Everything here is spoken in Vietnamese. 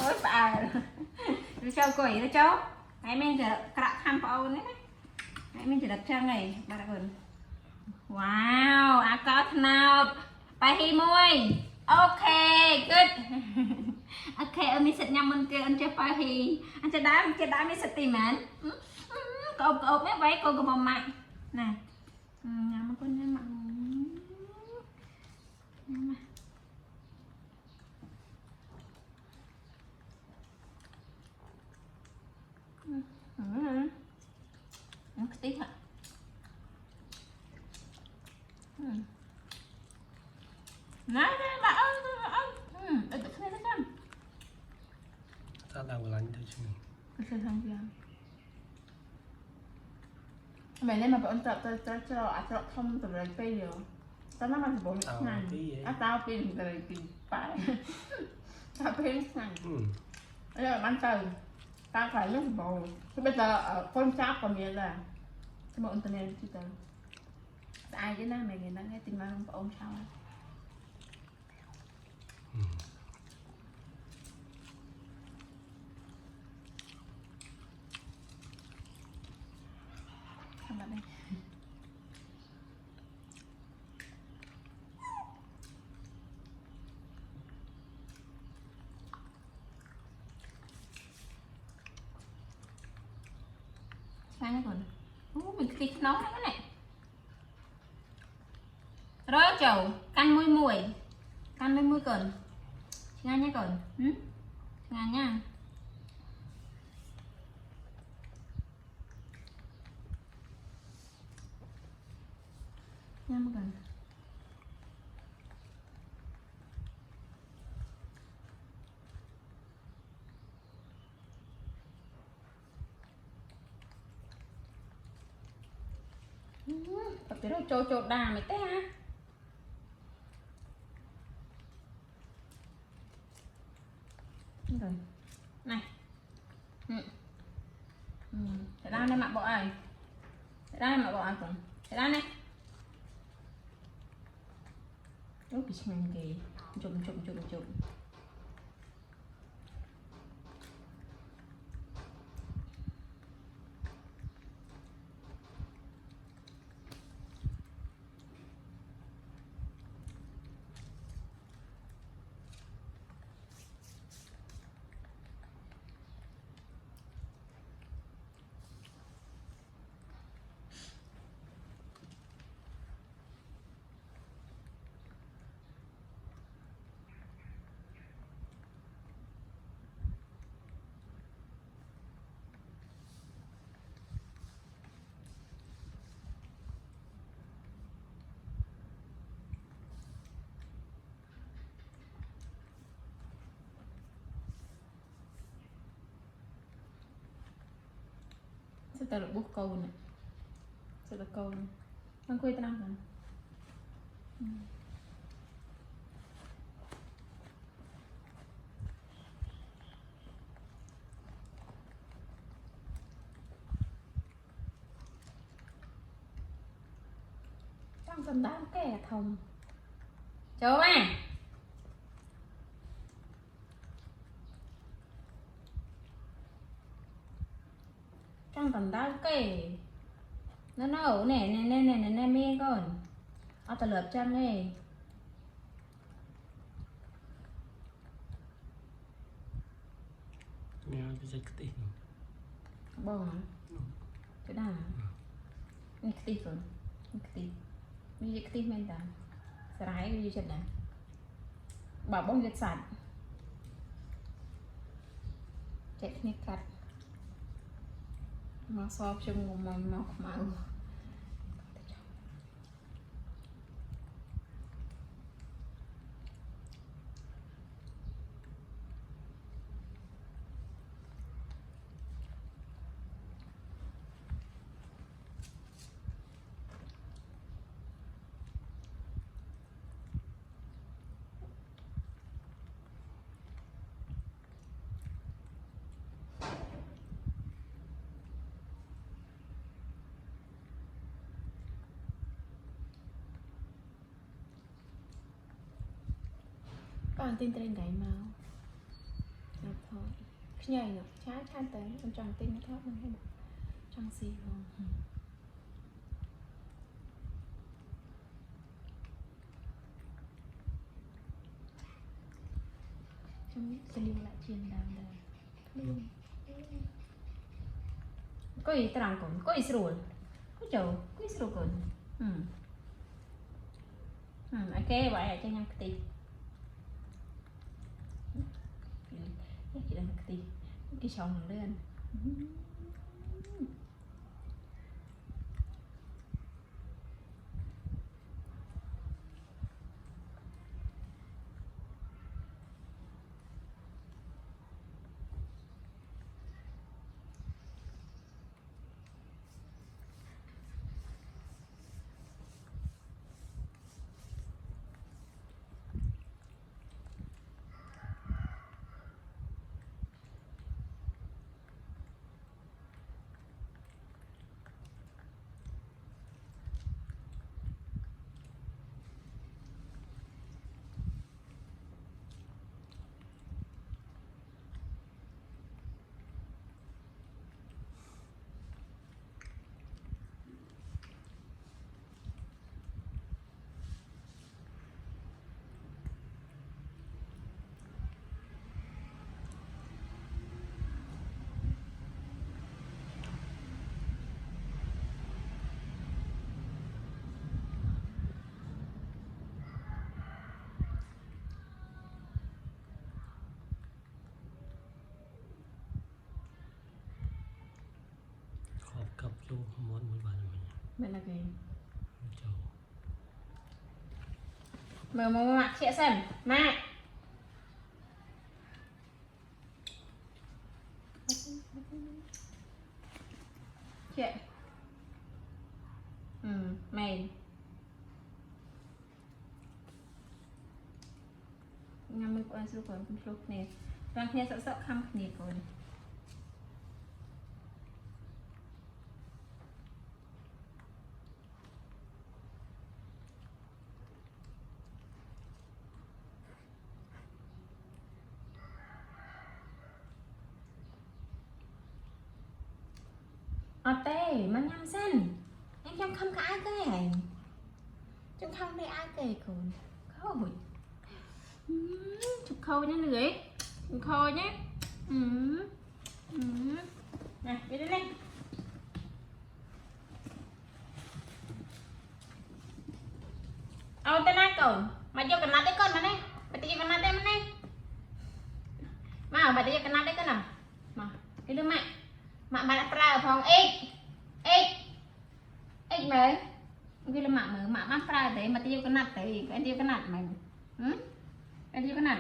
ôi bà nó cho quỷ nó cho mẹ mìnhจะกระทำเอาเนี่ยมะmìnhจะđặt trang này bà đã gần wow có nào bài hi môi ok good ok mình sẽ nhắm mình kia anh cho bài hi anh cho đá mình sẽ tìm anh cậu mấy váy cô có mặt nè nhắm con nhắm mặt tí hả nói đây bà ơi để tự nhiên nó sao đang vừa lạnh thôi chứ cái thằng kia mày nên mà bọn cho không từ lời phi rồi tao nói mà thì bọn này tao phi từ lời phi phải tao phi này bây giờ bắn từ tao phải lúc bồ bây giờ con cháp còn miền là cái bọn internet chứ tao ai chứ nó mày nghe nó nghe tin mà không có ôm sao không bạn đây sao nó còn mình thịt nóng cái này rồi chầu canh mùi còn ngang nhá còn ngang nha nhâm còn tập cái đó trâu đà mày té ha rồi này để ra đây mặc bộ ai để ra đây mặc bộ ai cũng để ra đây lúc bị xem kì chụm sẽ ta được bút câu này sẽ là câu này con quay tao rồi trong tầm đá kẻ thòng chỗ mà trong tầm đá kẻ nó ở nè mê con ở tờ lợp chân này nghe cái dây cái tiền bông cái nào cái tí rồi cái tí như cái tí men ta sải như chân này bảo bông giật sạch chạy nhét cắt mà so chung màu bạn tin tên gái máu được thôi nhảy nữa trái than tới con tròn tin nó thoát mình tròn xì không trong cái lưu lại truyền đàm đời có gì tao cũng có gì rồi có chỗ có gì rồi còn ok vậy là cho nhau cái chị đang cái sòng lên hộp cặp vô món mới bàn mình bên là gì chầu mở mặt chị xem mẹ chị mày ngắm mình qua số còn lúc này đang nghe sợ sợ khăm nhiệt rồi tê mà nhắm xanh em chẳng không có ai cái chẳng không đây ai kể còn khôi chụp khôi nhá lưỡi chụp khôi nhé nè đi đây tên ai cổng mà vô cần nát đấy con mà này mà tự cần nát đấy mà này mà bà tự cần nát đấy con nào mà cái đứa mẹ mà đã ra phòng x mấy cái là mạ mở mạ mắt ra thế mà tiêu cái nát thế cái tiêu cái nát mày cái tiêu cái nát